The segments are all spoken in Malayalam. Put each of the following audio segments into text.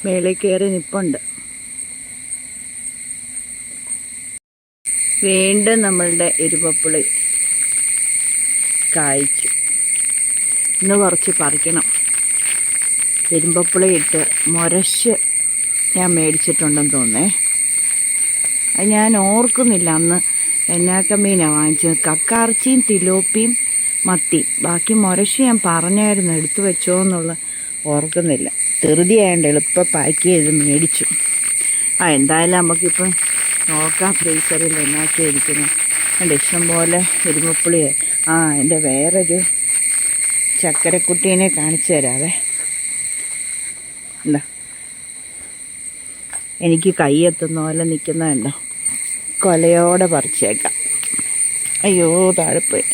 മേലെ കയറി നിൽപ്പുണ്ട്. വീണ്ടും നമ്മളുടെ എരുവപ്പുളി കായ്ച്ചു. ഇന്ന് കുറച്ച് പറിക്കണം. എരുമ്പപ്പുളി ഇട്ട് മുരശ് ഞാൻ മേടിച്ചിട്ടുണ്ടെന്ന് തോന്നേ. അത് ഞാൻ ഓർക്കുന്നില്ല അന്ന് എന്നാക്ക മീനാണ് വാങ്ങിച്ചത്. കക്കാർച്ചിയും തിലോപ്പിയും മത്തി. ബാക്കി മുരശ് ഞാൻ പറഞ്ഞായിരുന്നു എടുത്തു വെച്ചോ എന്നുള്ള ഓർക്കുന്നില്ല. ധൃതിയായതുകൊണ്ട് എളുപ്പം പാക്ക് ചെയ്ത് മേടിച്ചു. എന്തായാലും നമുക്കിപ്പം നോക്കാം ഫ്രീസറിൽ എന്നാക്കി ഇരിക്കുന്നത്. എൻ്റെ ഇഷ്ടം പോലെ എരുമപ്പുളി. എൻ്റെ വേറൊരു ചക്കരക്കുട്ടീനെ കാണിച്ചു തരാവേ. എന്താ എനിക്ക് കൈയെത്തുന്ന പോലെ നിൽക്കുന്നതുണ്ടോ? കൊലയോടെ പറിച്ചേക്കാം. അയ്യോ താഴെ പോയി.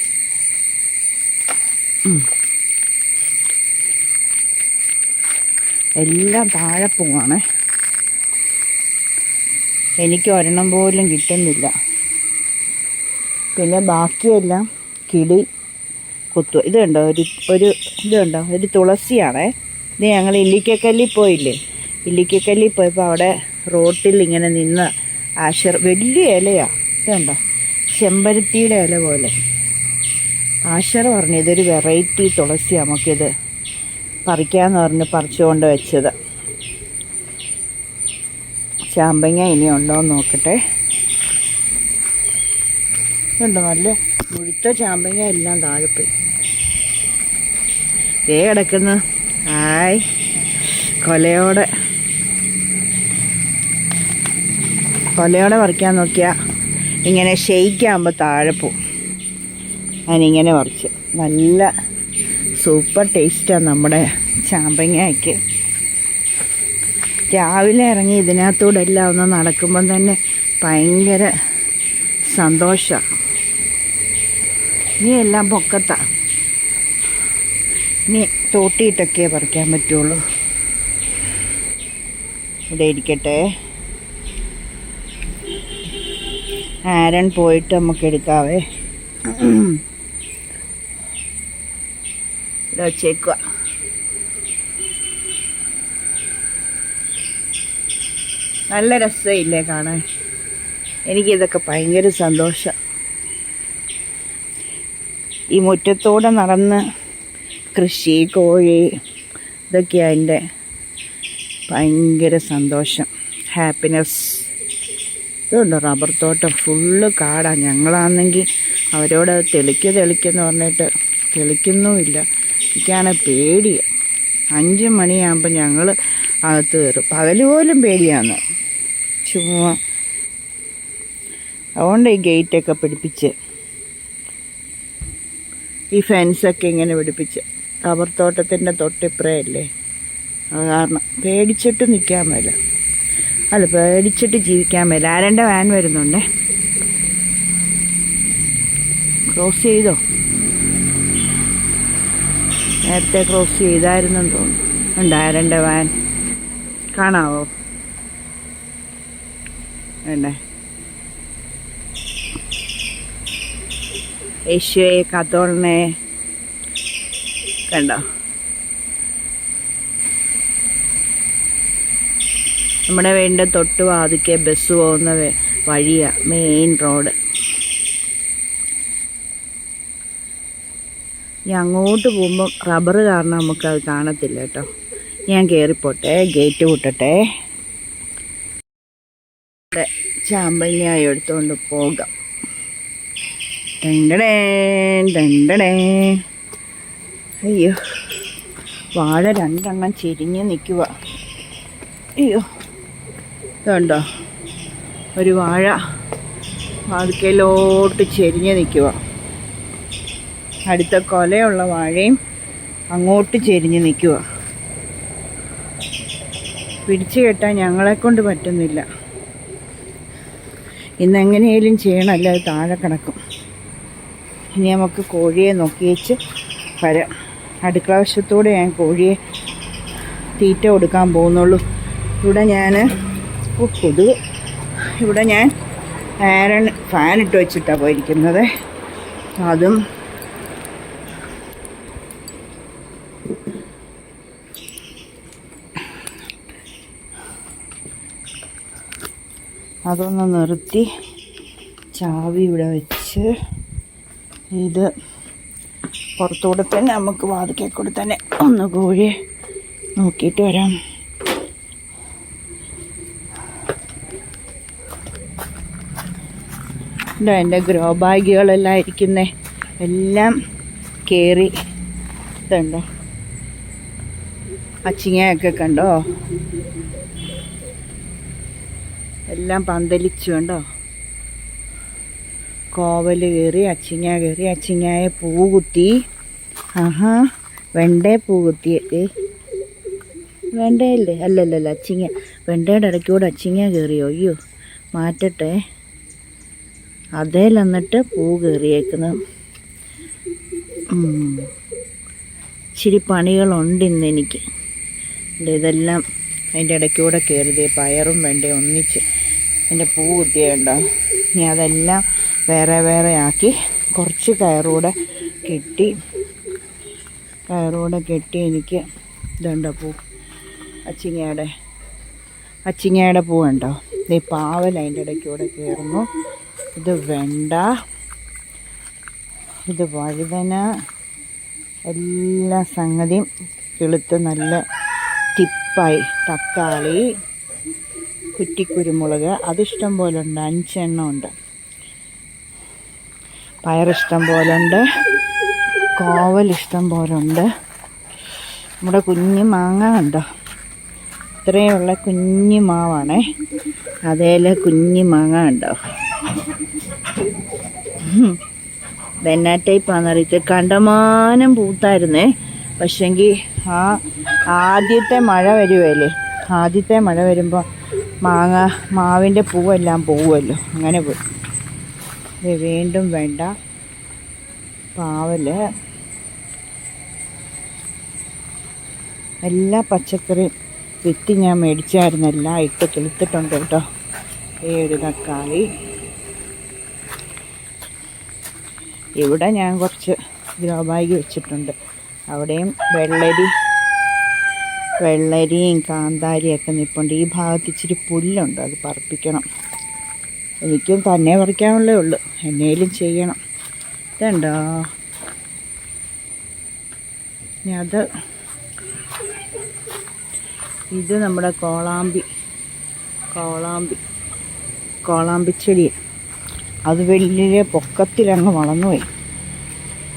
എല്ലാം താഴെ പോവാണേ. എനിക്ക് ഒരെണ്ണം പോലും കിട്ടുന്നില്ല. പിന്നെ ബാക്കിയെല്ലാം കിളി കുത്തു. ഇത് കണ്ടോ, ഇത് കണ്ടോ, ഒരു തുളസിയാണേ. ഇത് ഞങ്ങൾ ഇല്ലിക്കക്കല്ലിൽ പോയില്ലേ, ഇല്ലിക്കക്കല്ലിൽ പോയപ്പോൾ അവിടെ റോട്ടിൽ ഇങ്ങനെ നിന്ന് വലിയ ഇലയാണ്. ഇത് കണ്ടോ, ചെമ്പരത്തിയുടെ ഇല പോലെ. ആശർ പറഞ്ഞു ഇതൊരു വെറൈറ്റി തുളസി, നമുക്കിത് പറിക്കാമെന്ന് പറഞ്ഞ് പറിച്ചുകൊണ്ട് വെച്ചത്. ചാമ്പങ്ങ ഇനി ഉണ്ടോയെന്ന് നോക്കട്ടെ. ഇതുണ്ടോ, നല്ല മുഴുത്ത ചാമ്പങ്ങ എല്ലാം താഴെ പോയി. കിടക്കുന്നു. കൊലയോടെ പറിക്കാൻ നോക്കിയാൽ ഇങ്ങനെ ഷെയ്ക്കാകുമ്പോൾ താഴെ പോവും. അതിനിങ്ങനെ പറിച്ച് നല്ല സൂപ്പർ ടേസ്റ്റാണ് നമ്മുടെ ചാമ്പങ്ങയ്ക്ക്. രാവിലെ ഇറങ്ങി ഇതിനകത്തൂടെ എല്ലാം ഒന്ന് നടക്കുമ്പം തന്നെ ഭയങ്കര സന്തോഷമാണ്. ഇനി എല്ലാം പൊക്കത്താണ്. ഇനി തോട്ടിയിട്ടൊക്കെ പറിക്കാൻ പറ്റുള്ളൂ. ഇവിടെ ഇരിക്കട്ടെ. ആരൻ പോയിട്ട് നമുക്ക് എടുക്കാവേ. ഇവിടെ വച്ചേക്കുക. നല്ല രസമില്ലേ കാണാൻ? എനിക്കിതൊക്കെ ഭയങ്കര സന്തോഷം. ഈ മുറ്റത്തോടെ നടന്ന് കൃഷി, കോഴി, ഇതൊക്കെയാണ് എൻ്റെ ഭയങ്കര സന്തോഷം, ഹാപ്പിനെസ്. ഇതുണ്ടോ റബ്ബർ തോട്ടം ഫുള്ള് കാടാണ്. ഞങ്ങളാണെങ്കിൽ അവരോട് തെളിക്കെന്ന് പറഞ്ഞിട്ട് തെളിക്കുന്നുമില്ല. എനിക്കാണ് പേടിയാണ്. 5 മണിയാകുമ്പോൾ ഞങ്ങൾ അകത്ത് കയറും. പകൽ പോലും പേടിയാണ്. ചുമ്മാ അതുകൊണ്ട് ഈ ഗേറ്റൊക്കെ പിടിപ്പിച്ച്, ഈ ഫെൻസൊക്കെ ഇങ്ങനെ പിടിപ്പിച്ച്. റബ്ബർ തോട്ടത്തിൻ്റെ തൊട്ടിപ്പുറയല്ലേ, അത് കാരണം പേടിച്ചിട്ട് നിൽക്കാൻ മേല. പേടിച്ചിട്ട് ജീവിക്കാൻ മേല. ആരൻ്റെ വാൻ വരുന്നുണ്ടേ. ക്രോസ് ചെയ്തോ? നേരത്തെ ക്രോസ് ചെയ്തായിരുന്നെന്ന് തോന്നുന്നു. ഉണ്ട് ആരൻ്റെ വാൻ. കാണാവോ? വേണ്ടേ? യേശുവേ കാത്തോളണേ. കണ്ടോ, നമ്മുടെ വീടിൻ്റെ തൊട്ട് വാതിക്കെ ബസ് പോകുന്ന വഴിയാണ്, മെയിൻ റോഡ്. ഇനി അങ്ങോട്ട് പോകുമ്പം റബ്ബർ കാരണം നമുക്കത് കാണത്തില്ല കേട്ടോ. ഞാൻ കയറിപ്പോട്ടെ, ഗേറ്റ് കൂട്ടട്ടെ. ചാമ്പങ്ങ എടുത്തുകൊണ്ട് പോകാം. രണ്ടടേ. അയ്യോ, വാഴ 2 എണ്ണം ചെരിഞ്ഞ് നിൽക്കുക. അയ്യോ, ഇതുണ്ടോ, ഒരു വാഴ വാതിക്കലോട്ട് ചെരിഞ്ഞ് നിൽക്കുക. അടുത്ത കൊലയുള്ള വാഴയും അങ്ങോട്ട് ചെരിഞ്ഞ് നിൽക്കുക. പിടിച്ചു കെട്ടാൻ ഞങ്ങളെക്കൊണ്ട് പറ്റുന്നില്ല. ഇന്നെങ്ങനെയും ചെയ്യണം, അല്ലാതെ താഴെ കിടക്കും. ഇനി നമുക്ക് കോഴിയെ നോക്കിയേച്ച് വരാം. അടുക്കള വശത്തൂടെ ഞാൻ കോഴിയെ തീറ്റ കൊടുക്കാൻ പോകുന്നുള്ളൂ. ഇവിടെ ഞാൻ ഇവിടെ ഞാൻ ഫാനിട്ട് വെച്ചിട്ടാണ് പോയിരിക്കുന്നത്. അതും അതൊന്ന് നിർത്തി ചാവി ഇവിടെ വെച്ച് ഇത് പുറത്തൂടെ തന്നെ നമുക്ക് വാതിക്കൽ കൂടെ തന്നെ ഒന്ന് കോഴി നോക്കിയിട്ട് വരാം. ഇതാ എൻ്റെ ഗ്രോ ബാഗുകളെല്ലാം ഇരിക്കുന്നേ, എല്ലാം കയറി. ഇതുണ്ടോ അച്ചിങ്ങയൊക്കെ കണ്ടോ, എല്ലാം പന്തലിച്ചു കണ്ടോ. കോവല് കയറി, അച്ചിങ്ങ കയറി, അച്ചിങ്ങയെ പൂ കുത്തി. ആഹാ, വെണ്ടേ പൂ കുത്തിയൊക്കെ. വെണ്ടയല്ലേ? അല്ലല്ലല്ല, അച്ചിങ്ങ. വെണ്ടയുടെ ഇടയ്ക്കൂടെ അച്ചിങ്ങ കയറിയോ? അയ്യോ, മാറ്റട്ടെ. അതേലെന്നിട്ട് പൂ കയറിയേക്കുന്നു. ഇച്ചിരി പണികളുണ്ട് ഇന്ന് എനിക്ക്. ഇതെല്ലാം അതിൻ്റെ ഇടയ്ക്കൂടെ കയറിയതേ, പയറും വെണ്ടയും ഒന്നിച്ച് അതിൻ്റെ പൂ കുത്തിയുണ്ടോ. ഇനി അതെല്ലാം വേറെ വേറെ ആക്കി കുറച്ച് കയറൂടെ കെട്ടി എനിക്ക് ഇതുണ്ടോ പൂ, അച്ചിങ്ങയുടെ പൂ ഉണ്ടോ. ഇത് പാവൽ അതിൻ്റെ ഇടയ്ക്കൂടെ കയറുന്നു. ഇത് വെണ്ട, ഇത് വഴുതന, എല്ലാ സംഗതിയും കിളുത്ത് നല്ല ടിപ്പായി. തക്കാളി, കുറ്റിക്കുരുമുളക് അതിഷ്ടം പോലെ ഉണ്ട്, 5 എണ്ണം ഉണ്ട്. പയറിഷ്ടം പോലെ ഉണ്ട്, കോവൽ ഇഷ്ടം പോലെ ഉണ്ട്. നമ്മുടെ കുഞ്ഞു മാങ്ങ ഉണ്ടോ, ഇത്രയുള്ള കുഞ്ഞു മാവാണേ, അതേലെ കുഞ്ഞു മാങ്ങ ഉണ്ടോ. ഇതെന്നാ ടൈപ്പാണെന്നറിയത്തില്ല. കണ്ടമാനം പൂത്തായിരുന്നേ, പക്ഷെങ്കിൽ ആദ്യത്തെ മഴ വരുമല്ലേ, ആദ്യത്തെ മഴ വരുമ്പോൾ മാവിൻ്റെ പൂവെല്ലാം പോവുമല്ലോ, അങ്ങനെ പോയി. വീണ്ടും വേണ്ട പാവല്, എല്ലാ പച്ചക്കറിയും വിത്ത് ഞാൻ മേടിച്ചായിരുന്നു, എല്ലാം ഇട്ട് കിളുത്തിട്ടുണ്ട് കേട്ടോ. ഒരു തക്കാളി. ഇവിടെ ഞാൻ കുറച്ച് ഗ്രോ ബാഗ് വെച്ചിട്ടുണ്ട്, അവിടെയും വെള്ളരിയും കാന്താരിയൊക്കെ നിൽപ്പുണ്ട്. ഈ ഭാഗത്ത് ഇച്ചിരി പുല്ലുണ്ട്, അത് പറിപ്പിക്കണം. എനിക്കും തന്നെ പറിക്കാനുള്ളേ ഉള്ളൂ, എന്നേലും ചെയ്യണം. ഇതുണ്ടോ, ഇത് നമ്മുടെ കോളാമ്പിച്ചെടി. അത് വലിയ പൊക്കത്തിലങ്ങ് വളർന്നുപോയി.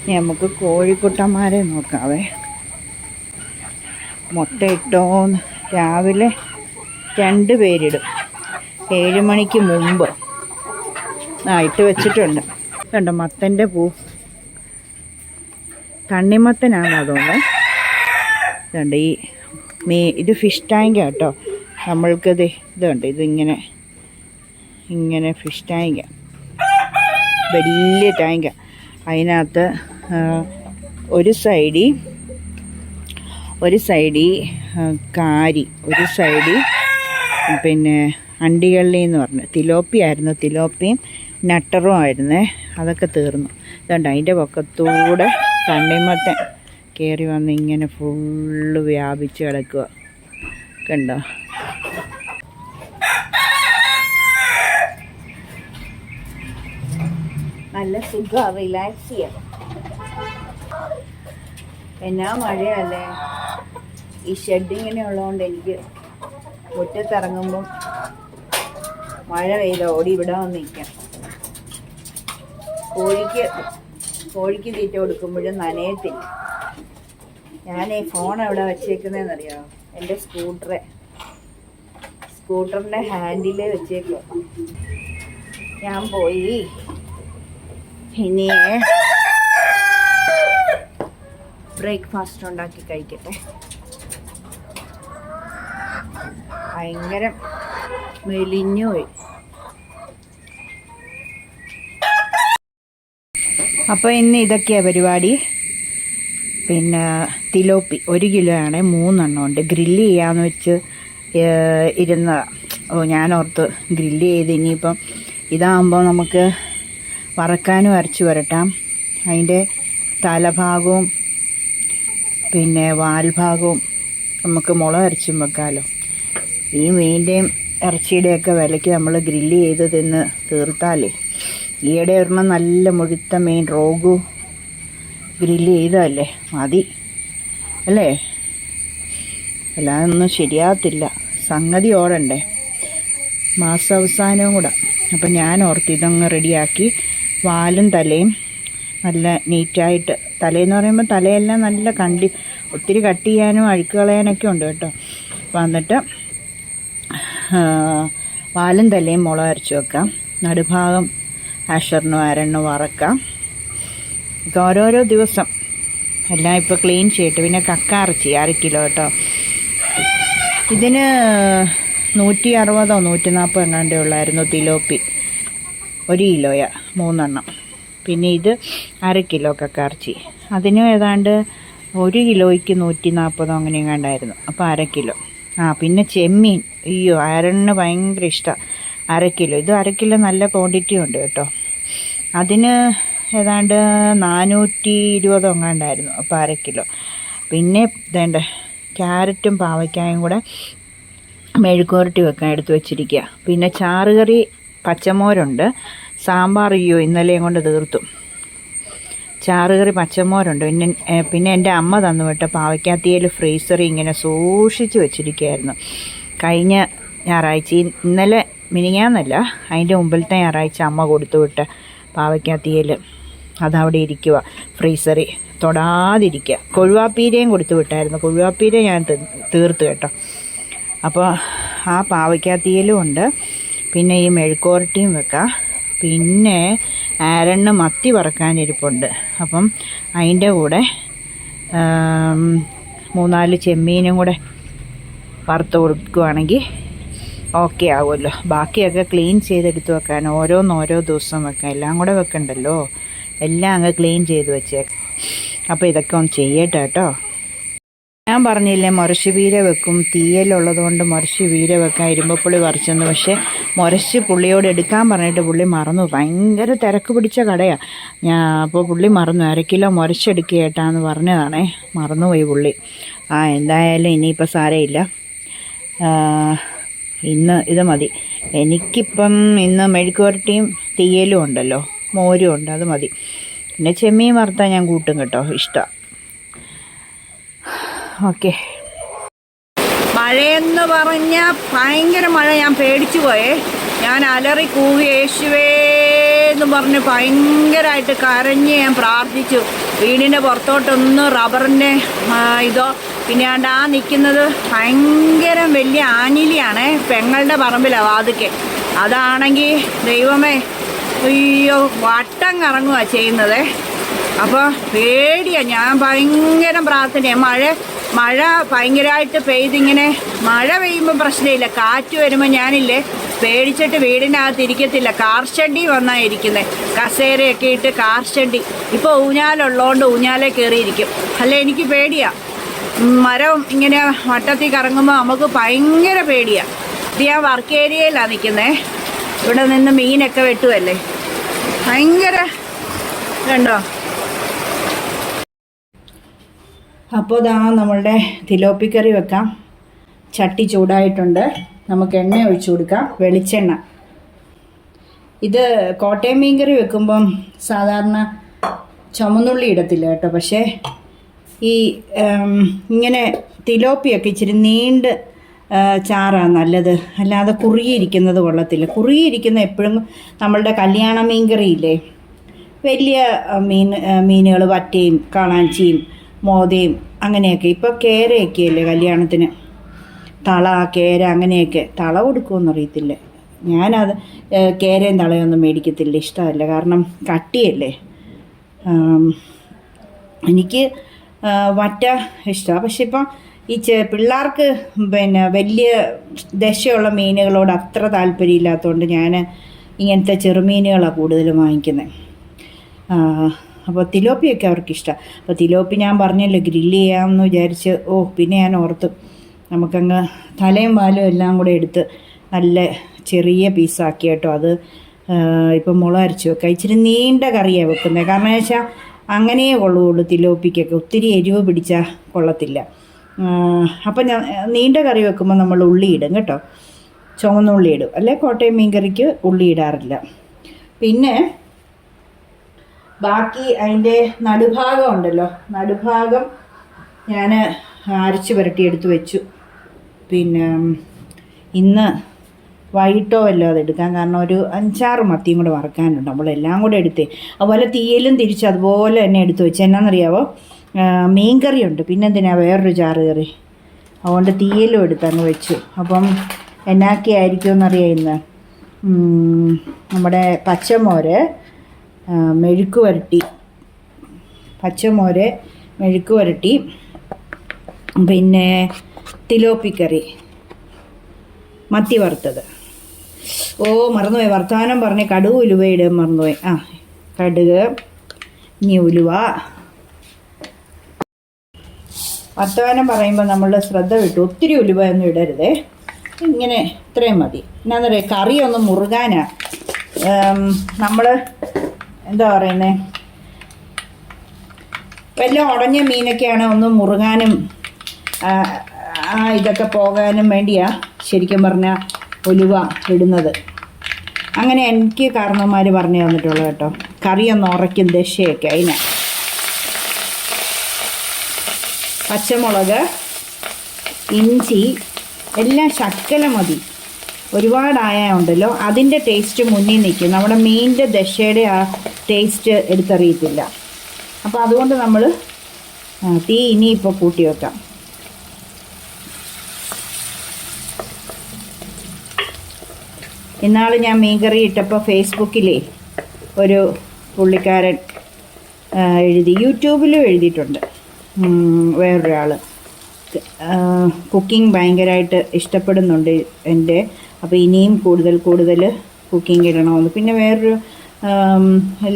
ഇനി നമുക്ക് കോഴിക്കുട്ടന്മാരെ നോക്കാവേ. മുട്ടയിട്ടോന്ന് രാവിലെ 2 പേരിടും, 7 മണിക്ക് മുമ്പ്. ഇട്ട് വെച്ചിട്ടുണ്ട്. കണ്ടോ മത്തൻ്റെ പൂ, തണ്ണിമത്തനാണ് അതുകൊണ്ട്. ഇതുണ്ട് ഇത് ഫിഷ് ടാങ്ക് കേട്ടോ. നമ്മൾക്കത് ഇതുണ്ട്, ഇതിങ്ങനെ ഫിഷ് ടാങ്ക്, വലിയ ടാങ്ക്. അതിനകത്ത് ഒരു സൈഡിൽ കാരി, ഒരു സൈഡിൽ പിന്നെ അണ്ടികള്ളി എന്ന് പറഞ്ഞ് തിലോപ്പിയും നട്ടറും ആയിരുന്നേ, അതൊക്കെ തീർന്നു. ഇതുണ്ട് അതിൻ്റെ പൊക്കത്തൂടെ തണ്ണിമത്തൻ കയറി വന്ന് ഇങ്ങനെ ഫുള്ള് വ്യാപിച്ച് കിടക്കുക കണ്ടോ. നല്ല സുഖമാണ്, റിലാക്സ് ചെയ്യാം. എന്നാ മഴയല്ലേ. ഈ ഷെഡ് ഇങ്ങനെ ഉള്ളതുകൊണ്ട് എനിക്ക് മുറ്റത്തിറങ്ങുമ്പം മഴ പെയ്ത ഓടി ഇവിടെ വന്ന് നിൽക്കാം. കോഴിക്ക് തീറ്റ കൊടുക്കുമ്പോഴും നനയത്തില്ല. ഞാൻ ഈ ഫോൺ എവിടെ വെച്ചേക്കുന്നതെന്നറിയാമോ? എൻ്റെ സ്കൂട്ടറിൻ്റെ ഹാൻഡിലേ വെച്ചേക്കുക. ഞാൻ പോയി ഇനി ബ്രേക്ക്ഫാസ്റ്റ് ഉണ്ടാക്കി കഴിക്കട്ടെ. ഭയങ്കര മെലിഞ്ഞു പോയി. അപ്പോൾ ഇന്ന് ഇതൊക്കെയാണ് പരിപാടി. പിന്നെ തിലോപ്പി 1 കിലോ ആണ്, 3 എണ്ണം ഉണ്ട്. ഗ്രില്ല് ചെയ്യാമെന്ന് വെച്ച് ഇരുന്നതാണ്. ഞാനോർത്ത് ഗ്രില്ല് ചെയ്ത് ഇനിയിപ്പം ഇതാകുമ്പോൾ നമുക്ക് വറക്കാനും അരച്ച് വരട്ടാം. അതിൻ്റെ തലഭാഗവും പിന്നെ വാൽഭാഗവും നമുക്ക് മുളക് അരച്ചും വെക്കാമല്ലോ. ഈ മീൻ്റെയും ഇറച്ചിയുടെയൊക്കെ വിലയ്ക്ക് നമ്മൾ ഗ്രില്ല് ചെയ്ത് തിന്ന് തീർത്താലേ. ഈയിടെ ഒരെണ്ണം നല്ല മുഴുത്ത മെയിൻ റോഗു ഗ്രില്ല് ചെയ്തതല്ലേ, മതി അല്ലേ? അല്ലാതെ ഒന്നും ശരിയാകത്തില്ല. സംഗതി ഓടണ്ടേ, മാസാവസാനവും കൂടെ. അപ്പം ഞാൻ ഓർത്ത് ഇതങ്ങ് റെഡിയാക്കി വാലും തലയും നല്ല നീറ്റായിട്ട്, തലയെന്ന് പറയുമ്പോൾ തലയെല്ലാം നല്ല ഒത്തിരി കട്ട് ചെയ്യാനും അഴുക്ക് കളയാനൊക്കെ ഉണ്ട് കേട്ടോ. വന്നിട്ട് വാലും തലയും മുളക് അരച്ച് വെക്കാം, നടുഭാഗം അഷറിനും അരണ്ണും വറക്കാം. ഇതൊക്കെ ഓരോരോ ദിവസം എല്ലാം ഇപ്പോൾ ക്ലീൻ ചെയ്തിട്ട്. പിന്നെ കക്ക ഇറച്ചി 1/2 കിലോ കേട്ടോ. ഇതിന് 160 140 എങ്ങാണ്ടേ ഉള്ളായിരുന്നു തിലോപ്പി, 1 കിലോയാ 3 എണ്ണം. പിന്നെ ഇത് 1/2 കിലോ കക്ക ഇറച്ചി, അതിനും ഏതാണ്ട് 1 കിലോയ്ക്ക് 140 അങ്ങനെ എങ്ങാണ്ടായിരുന്നു. അപ്പോൾ 1/2 കിലോ. പിന്നെ ചെമ്മീൻ, അയ്യോ അരണ്ണ് ഭയങ്കര ഇഷ്ടമാണ്. 1/2 കിലോ. ഇത് 1/2 കിലോ നല്ല ക്വാണ്ടിറ്റി ഉണ്ട് കേട്ടോ. അതിന് ഏതാണ്ട് 420 എങ്ങാണ്ടായിരുന്നു. അപ്പോൾ 1/2 കിലോ. പിന്നെ വേണ്ട ക്യാരറ്റും പാവയ്ക്കായും കൂടെ മെഴുക്കുവരട്ടി വെക്കാൻ എടുത്ത് വെച്ചിരിക്കുക. പിന്നെ ചാറുകറി പച്ചമോരുണ്ട്, സാമ്പാർ അയ്യോ ഇന്നലെയും കൊണ്ട് തീർത്തു. ചാറുകറി പച്ചമോരുണ്ട്. പിന്നെ എൻ്റെ അമ്മ തന്നു വിട്ട പാവയ്ക്കാത്തിയിൽ ഫ്രീസറിൽ ഇങ്ങനെ സൂക്ഷിച്ച് വെച്ചിരിക്കുകയായിരുന്നു. കഴിഞ്ഞ ഞായറാഴ്ച, ഇന്നലെ മിനിങ്ങാന്നല്ല, അതിൻ്റെ മുമ്പിലത്തെ ഞായറാഴ്ച അമ്മ കൊടുത്തു വിട്ട പാവയ്ക്കാത്തിയിൽ അതവിടെ ഇരിക്കുക ഫ്രീസറിൽ, തൊടാതിരിക്കുക. കൊഴുവാപ്പീരയും കൊടുത്തു വിട്ടായിരുന്നു. കൊഴുവാപ്പീര ഞാൻ തീർത്തു കേട്ടോ. അപ്പോൾ ആ പാവയ്ക്കാത്തിയിലും ഉണ്ട്. പിന്നെ ഈ മെഴുക്കുവരട്ടിയും വെക്കാം. പിന്നെ അരണ്ണ് മത്തി വറക്കാനിരിപ്പുണ്ട്. അപ്പം അതിൻ്റെ കൂടെ 3-4 ചെമ്മീനും കൂടെ വറുത്ത് കൊടുക്കുകയാണെങ്കിൽ ഓക്കെ ആവുമല്ലോ. ബാക്കിയൊക്കെ ക്ലീൻ ചെയ്തെടുത്ത് വെക്കാൻ, ഓരോ ദിവസം വെക്കാം. എല്ലാം കൂടെ വെക്കണ്ടല്ലോ, എല്ലാം അങ്ങ് ക്ലീൻ ചെയ്ത് വെച്ചേക്കാം. അപ്പോൾ ഇതൊക്കെ ഒന്ന് ചെയ്യട്ടെ കേട്ടോ. ഞാൻ പറഞ്ഞില്ലേ മുരശ് പീര വെക്കും, തീയലുള്ളത് കൊണ്ട് മുരശ് പീര വെക്കാൻ ഇരുമ്പപ്പുളി പറിച്ചെന്ന്. പക്ഷേ മുരശ് പുള്ളിയോട് എടുക്കാൻ പറഞ്ഞിട്ട് പുള്ളി മറന്നു. ഭയങ്കര തിരക്ക് പിടിച്ച കടയാണ്. അപ്പോൾ പുള്ളി മറന്നു. 1/2 കിലോ മുരശെടുക്കുക ഏട്ടാന്ന് പറഞ്ഞതാണേ, മറന്നുപോയി പുള്ളി. എന്തായാലും ഇനിയിപ്പോൾ സാരമില്ല, ഇന്ന് ഇത് മതി. എനിക്കിപ്പം ഇന്ന് മെഴുക്കുവരട്ടിയും തീയലും ഉണ്ടല്ലോ, മോരും ഉണ്ട്, അത് മതി. പിന്നെ ചെമ്മീൻ വറുത്താൽ ഞാൻ കൂട്ടും കേട്ടോ, ഇഷ്ടമാണ്. ഓക്കെ. മഴയെന്ന് പറഞ്ഞാൽ ഭയങ്കര മഴ. ഞാൻ പേടിച്ചു പോയേ. ഞാൻ അലറി കൂവി യേശുവേ എന്ന് പറഞ്ഞ് ഭയങ്കരമായിട്ട് കരഞ്ഞ് ഞാൻ പ്രാർത്ഥിച്ചു. വീടിൻ്റെ പുറത്തോട്ടൊന്ന് റബ്ബറിൻ്റെ ഇതോ, പിന്നെ നിൽക്കുന്നത് ഭയങ്കര വലിയ ആഞ്ഞിലിയാണേ, പെങ്ങളുടെ പറമ്പിലാണ് വാതിക്കെ. അതാണെങ്കിൽ ദൈവമേ അയ്യോ വട്ടം കറങ്ങുക ചെയ്യുന്നത്. അപ്പോൾ പേടിയാണ്. ഞാൻ ഭയങ്കര പ്രാർത്ഥനയാണ്. മഴ ഭയങ്കരമായിട്ട് പെയ്തിങ്ങനെ, മഴ പെയ്യുമ്പോൾ പ്രശ്നമില്ല, കാറ്റ് വരുമ്പോൾ ഞാനില്ലേ പേടിച്ചിട്ട് വീടിനകത്ത് ഇരിക്കത്തില്ല. കാർ ഷെഡി വന്നാൽ ഇരിക്കുന്നത്, കസേരയൊക്കെ ഇട്ട് കാർ ഷെഡി. ഇപ്പോൾ ഊഞ്ഞാലുള്ളതുകൊണ്ട് ഊഞ്ഞാലേ കയറിയിരിക്കും. അല്ല എനിക്ക് പേടിയാണ്. മരം ഇങ്ങനെ വട്ടത്തിൽ കറങ്ങുമ്പോൾ നമുക്ക് ഭയങ്കര പേടിയാണ്. ഇത് ഞാൻ വർക്ക് ഏരിയയിലാണ് നിൽക്കുന്നത്. ഇവിടെ നിന്ന് മീനൊക്കെ വെട്ടുമല്ലേ, ഭയങ്കര കണ്ടോ. അപ്പോൾ നമ്മളുടെ തിലോപ്പിക്കറി വെക്കാം. ചട്ടി ചൂടായിട്ടുണ്ട്. നമുക്ക് എണ്ണ ഒഴിച്ചു കൊടുക്കാം, വെളിച്ചെണ്ണ. ഇത് കോട്ടയം മീൻകറി വെക്കുമ്പം സാധാരണ ചുമന്നുള്ളി ഇടത്തില്ല കേട്ടോ. പക്ഷേ ഈ ഇങ്ങനെ തിലോപ്പിയൊക്കെ ഇച്ചിരി നീണ്ട് ചാറാണ് നല്ലത്, അല്ലാതെ കുറുകിയിരിക്കുന്നത് കൊള്ളത്തില്ല. കുറുകിയിരിക്കുന്ന എപ്പോഴും നമ്മളുടെ കല്യാണ മീൻകറിയില്ലേ, വലിയ മീനുകൾ, വറ്റയും കാളാഞ്ചിയും മോതയും അങ്ങനെയൊക്കെ. ഇപ്പോൾ കേരയൊക്കെ അല്ലേ കല്യാണത്തിന്, തള കേര അങ്ങനെയൊക്കെ. തള കൊടുക്കുമെന്നറിയത്തില്ല. ഞാനത് കേരയും തളയൊന്നും മേടിക്കത്തില്ല, ഇഷ്ടമല്ല. കാരണം കട്ടിയല്ലേ. എനിക്ക് വറ്റ ഇഷ്ടമാണ്. പക്ഷെ ഇപ്പം ഈ പിള്ളേർക്ക് പിന്നെ വലിയ ദശയുള്ള മീനുകളോട് അത്ര താല്പര്യമില്ലാത്തതുകൊണ്ട് ഞാൻ ഇങ്ങനത്തെ ചെറുമീനുകളാണ് കൂടുതലും വാങ്ങിക്കുന്നത്. അപ്പോൾ തിലോപ്പിയൊക്കെ അവർക്കിഷ്ടമാണ്. അപ്പോൾ തിലോപ്പി ഞാൻ പറഞ്ഞല്ലോ ഗ്രില്ല് ചെയ്യാമെന്ന് വിചാരിച്ച്. പിന്നെ ഞാൻ ഓർത്തു നമുക്കങ്ങ് തലയും വാലും എല്ലാം കൂടെ എടുത്ത് നല്ല ചെറിയ പീസാക്കി കേട്ടോ. അത് ഇപ്പം മുളക് അരച്ച് വെക്കാം. ഇച്ചിരി നീണ്ട കറിയാണ് വെക്കുന്നത്. കാരണം വെച്ചാൽ അങ്ങനെയേ കൊള്ളുകയുള്ളൂ തിലോപ്പിക്കൊക്കെ. ഒത്തിരി എരിവ് പിടിച്ചാൽ കൊള്ളത്തില്ല. അപ്പം നീണ്ട കറി വെക്കുമ്പോൾ നമ്മൾ ഉള്ളി ഇടും കേട്ടോ. ചുവന്ന ഉള്ളി ഇടും, അല്ലെ കോട്ടയം മീൻകറിക്ക് ഉള്ളി ഇടാറില്ല. പിന്നെ ബാക്കി അതിൻ്റെ നടുഭാഗം ഉണ്ടല്ലോ, നടുഭാഗം ഞാൻ അരച്ച് പുരട്ടി എടുത്ത് വെച്ചു. പിന്നെ ഇന്ന് വൈകിട്ടോ വല്ലതും അത് എടുക്കാൻ, കാരണം ഒരു 5-6 മത്തിയും കൂടെ വറക്കാനുണ്ട്, നമ്മളെല്ലാം കൂടെ എടുത്തേ. അതുപോലെ തീയലും തിരിച്ച് അതുപോലെ തന്നെ എടുത്ത് വെച്ച്. എന്നാണെന്നറിയാവോ, മീൻ കറിയുണ്ട്, പിന്നെ എന്തിനാ വേറൊരു ചാറ് കറി, അതുകൊണ്ട് തീയലും എടുത്തങ്ങ് വെച്ചു. അപ്പം എന്നാക്കി ആയിരിക്കും എന്നറിയാം. ഇന്ന് നമ്മുടെ പച്ചമോര് മെഴുക്ക് വരട്ടി, പച്ചമോര് മെഴുക്ക് വരട്ടി, പിന്നെ തിലോപ്പിക്കറി, മത്തി വറുത്തത്. മറന്നുപോയി, വർത്തമാനം പറഞ്ഞ് കടുക് ഉലുവ ഇടാൻ മറന്നുപോയി. കടുക്, ഇനി ഉലുവ. വർത്തമാനം പറയുമ്പോൾ നമ്മൾ ശ്രദ്ധ വിട്ടു, ഒത്തിരി ഉലുവ ഒന്നും ഇടരുതേ, ഇങ്ങനെ ഇത്രയും മതി. എന്നാന്ന് പറയുക, കറി ഒന്ന് മുറുകാനാ. നമ്മൾ എന്താ പറയുന്നത്, വല്ല ഉടഞ്ഞ മീനൊക്കെയാണ് ഒന്ന് മുറുകാനും ഇതൊക്കെ പോകാനും വേണ്ടിയാ ശരിക്കും പറഞ്ഞാൽ ഉലുവ ഇടുന്നത്. അങ്ങനെ എനിക്ക് കാരണവന്മാർ പറഞ്ഞു തന്നിട്ടുള്ളൂ കേട്ടോ. കറിയൊന്ന് ഉറയ്ക്കും ദശയൊക്കെ അതിന്. പച്ചമുളക്, ഇഞ്ചി എല്ലാം ശക്കല മതി. ഒരുപാടായുണ്ടല്ലോ അതിൻ്റെ ടേസ്റ്റ് മുന്നിൽ നിൽക്കും, നമ്മുടെ മീനിൻ്റെ ദശയുടെ ആ ടേസ്റ്റ് എടുത്തറിയത്തില്ല. അപ്പോൾ അതുകൊണ്ട് നമ്മൾ തീ ഇനിയിപ്പോൾ കൂട്ടി വെക്കാം. ഇന്നാൾ ഞാൻ മീൻകറി ഇട്ടപ്പോൾ ഫേസ്ബുക്കിലേ ഒരു പുള്ളിക്കാരൻ എഴുതി, യൂട്യൂബിലും എഴുതിയിട്ടുണ്ട് വേറൊരാൾ, കുക്കിംഗ് ഭയങ്കരമായിട്ട് ഇഷ്ടപ്പെടുന്നുണ്ട് എൻ്റെ, അപ്പോൾ ഇനിയും കൂടുതൽ കുക്കിംഗ് ഇടണമെന്ന്. പിന്നെ വേറൊരു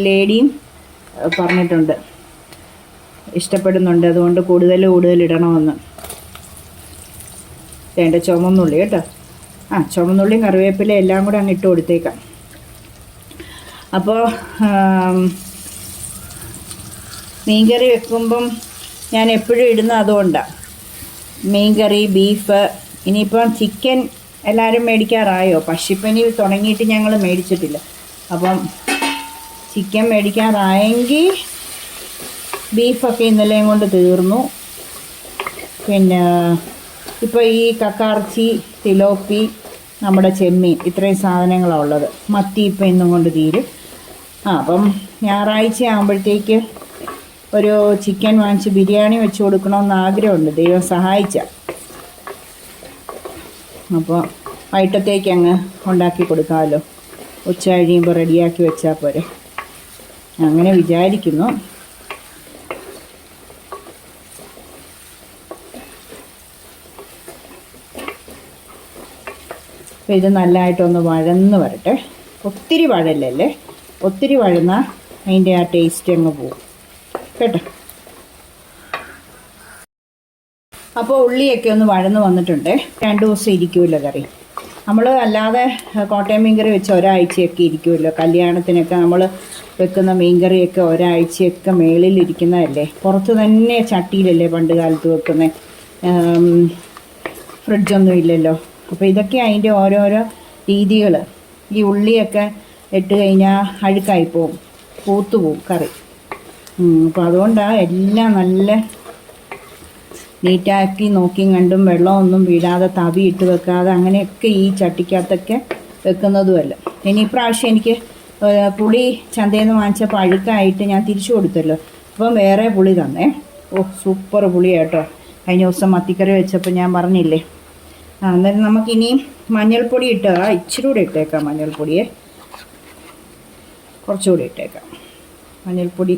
ലേഡിയും പറഞ്ഞിട്ടുണ്ട് ഇഷ്ടപ്പെടുന്നുണ്ട്, അതുകൊണ്ട് കൂടുതൽ ഇടണമെന്ന്. വേണ്ട ചുമന്നുള്ളി കേട്ടോ, ചുമന്നുള്ളിയും കറിവേപ്പില എല്ലാം കൂടെ അങ്ങ് ഇട്ട് കൊടുത്തേക്കാം. അപ്പോൾ മീൻകറി വെക്കുമ്പം ഞാൻ എപ്പോഴും ഇടുന്ന അതുകൊണ്ടാണ്. മീൻകറി, ബീഫ്, ഇനിയിപ്പം ചിക്കൻ എല്ലാവരും മേടിക്കാറായോ? പക്ഷിപ്പനി തുടങ്ങിയിട്ട് ഞങ്ങൾ മേടിച്ചിട്ടില്ല. അപ്പം ചിക്കൻ മേടിക്കാറായെങ്കിൽ ബീഫൊക്കെ ഇന്നലെയും കൊണ്ട് തീർന്നു. പിന്നെ ഇപ്പോൾ ഈ കക്കാർച്ചി, തിലോപ്പി, നമ്മുടെ ചെമ്മീൻ, ഇത്രയും സാധനങ്ങളാണ് ഉള്ളത്. മത്തി ഇപ്പം ഇന്നും കൊണ്ട് തീരും. അപ്പം ഞായറാഴ്ച ആകുമ്പോഴത്തേക്ക് ഒരു ചിക്കൻ വാങ്ങിച്ച് ബിരിയാണി വെച്ച് കൊടുക്കണമെന്ന് ആഗ്രഹമുണ്ട്, ദൈവം സഹായിച്ച. അപ്പോൾ വൈകിട്ടത്തേക്ക് അങ്ങ് ഉണ്ടാക്കി കൊടുക്കാമല്ലോ, ഉച്ച കഴിയുമ്പോൾ റെഡിയാക്കി വെച്ചാൽ പോരെ, അങ്ങനെ വിചാരിക്കുന്നു. അപ്പോൾ ഇത് നല്ലതായിട്ടൊന്ന് വഴന്ന് വരട്ടെ. ഒത്തിരി വഴലല്ലേ, ഒത്തിരി വഴന്നാൽ അതിൻ്റെ ആ ടേസ്റ്റ് അങ്ങ് പോകും കേട്ടോ. അപ്പോൾ ഉള്ളിയൊക്കെ ഒന്ന് വഴന്ന് വന്നിട്ടുണ്ട്. 2 ദിവസം ഇരിക്കുമല്ലോ കറി. നമ്മൾ അല്ലാതെ കോട്ടയം മീൻകറി വെച്ച് ഒരാഴ്ചയൊക്കെ ഇരിക്കുമല്ലോ. കല്യാണത്തിനൊക്കെ നമ്മൾ വെക്കുന്ന മീൻകറിയൊക്കെ ഒരാഴ്ചയൊക്കെ മേളിലിരിക്കുന്നതല്ലേ. പുറത്ത് തന്നെ ചട്ടിയിലല്ലേ പണ്ട് കാലത്ത് വെക്കുന്നത്, ഫ്രിഡ്ജൊന്നും ഇല്ലല്ലോ. അപ്പോൾ ഇതൊക്കെ അതിൻ്റെ ഓരോരോ രീതികൾ. ഈ ഉള്ളിയൊക്കെ ഇട്ട് കഴിഞ്ഞാൽ അഴുക്കായി പോവും, പൂത്തു പോവും കറി. അപ്പോൾ അതുകൊണ്ടാണ് എല്ലാം നല്ല നീറ്റാക്കി നോക്കിയും കണ്ടും വെള്ളമൊന്നും വീഴാതെ തവി ഇട്ട് വെക്കാതെ അങ്ങനെയൊക്കെ ഈ ചട്ടിക്കകത്തൊക്കെ വെക്കുന്നതുമല്ല. ഇനി ഇപ്രാവശ്യം എനിക്ക് പുളി ചന്തയിൽ നിന്ന് വാങ്ങിച്ചപ്പോൾ അഴുക്കായിട്ട് ഞാൻ തിരിച്ചു കൊടുത്തല്ലോ. അപ്പം വേറെ പുളി തന്നേ. സൂപ്പർ പുളിയാട്ടോ. കഴിഞ്ഞ ദിവസം മത്തിക്കറി വെച്ചപ്പോൾ ഞാൻ പറഞ്ഞില്ലേ. അന്നേരം നമുക്കിനിയും മഞ്ഞൾപ്പൊടി ഇച്ചിരി കൂടെ ഇട്ടേക്കാം. മഞ്ഞൾപ്പൊടിയെ കുറച്ചുകൂടി ഇട്ടേക്കാം. മഞ്ഞൾപ്പൊടി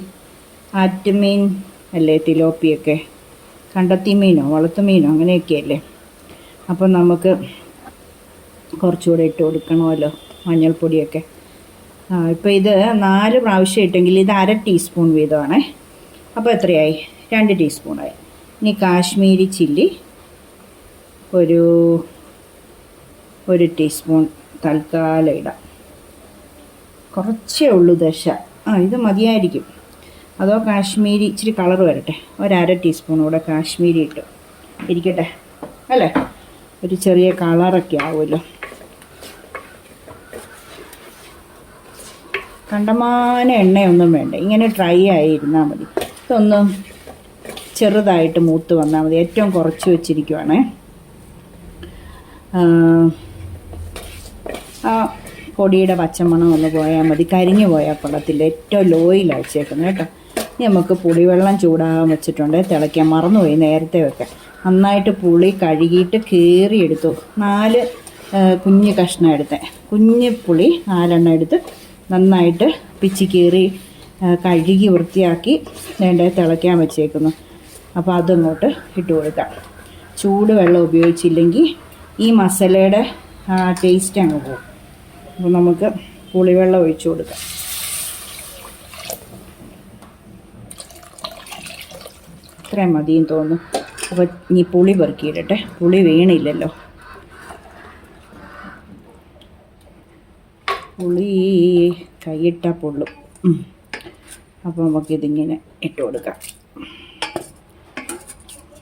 ആറ്റുമീൻ അല്ലേ, തിലോപ്പിയൊക്കെ കണ്ടത്തി മീനോ വളർത്തു മീനോ അങ്ങനെയൊക്കെയല്ലേ. അപ്പം നമുക്ക് കുറച്ചുകൂടെ ഇട്ട് കൊടുക്കണമല്ലോ മഞ്ഞൾപ്പൊടിയൊക്കെ. ഇപ്പോൾ ഇത് 4 പ്രാവശ്യം ഇട്ടെങ്കിൽ ഇത് 1/2 ടീസ്പൂൺ വീതമാണേ. അപ്പോൾ എത്രയായി? 2 ടീസ്പൂണായി. ഇനി കാശ്മീരി ചില്ലി ഒരു ടീസ്പൂൺ തൽക്കാലം ഇടാം. കുറച്ചേ ഉള്ളൂ ദശ. ഇത് മതിയായിരിക്കും. അതോ കാശ്മീരി ഇച്ചിരി കളർ വരട്ടെ, 1/2 ടീസ്പൂൺ കൂടെ കാശ്മീരി ഇട്ടു ഇരിക്കട്ടെ അല്ലേ, ഒരു ചെറിയ കളറൊക്കെ ആവുമല്ലോ. കണ്ടമാന എണ്ണയൊന്നും വേണ്ട, ഇങ്ങനെ ഡ്രൈ ആയിരുന്നാൽ മതി. ഇതൊന്ന് ചെറുതായിട്ട് മൂത്ത് വന്നാൽ മതി. ഏറ്റവും കുറച്ച് വെച്ചിരിക്കുവാണേ. ആ പൊടിയുടെ പച്ചമണം ഒന്ന് പോയാൽ മതി, കരിഞ്ഞു പോയാൽ കൊള്ളത്തില്ല. ഏറ്റവും ലോയിലാണ് വെച്ചേക്കുന്നത് കേട്ടോ. ഇനി നമുക്ക് പുളിവെള്ളം ചൂടാകാൻ വെച്ചിട്ടുണ്ട്, തിളയ്ക്കാൻ മറന്നുപോയി നേരത്തെ വെക്കാൻ. നന്നായിട്ട് പുളി കഴുകിയിട്ട് കീറിയെടുത്തു. 4 കുഞ്ഞ് കഷ്ണം എടുത്തേ, കുഞ്ഞ് പുളി 4 എടുത്ത് നന്നായിട്ട് പിച്ചി കീറി കഴുകി വൃത്തിയാക്കി തിളയ്ക്കാൻ വെച്ചേക്കുന്നു. അപ്പോൾ അതങ്ങോട്ട് ഇട്ട് കൊടുക്കാം. ചൂടുവെള്ളം ഉപയോഗിച്ചില്ലെങ്കിൽ ഈ മസാലയുടെ ടേസ്റ്റ് അങ്ങ് പോകും. അപ്പോൾ നമുക്ക് പുളിവെള്ളം ഒഴിച്ചു കൊടുക്കാം. ഇത്രയും മതിയും തോന്നുന്നു. അപ്പോൾ ഇനി പുളി പെറുക്കിയിടട്ടെ, പുളി വീണില്ലല്ലോ. പുളി കൈയിട്ടാൽ പൊള്ളും. അപ്പോൾ നമുക്കിതിങ്ങനെ ഇട്ട് കൊടുക്കാം.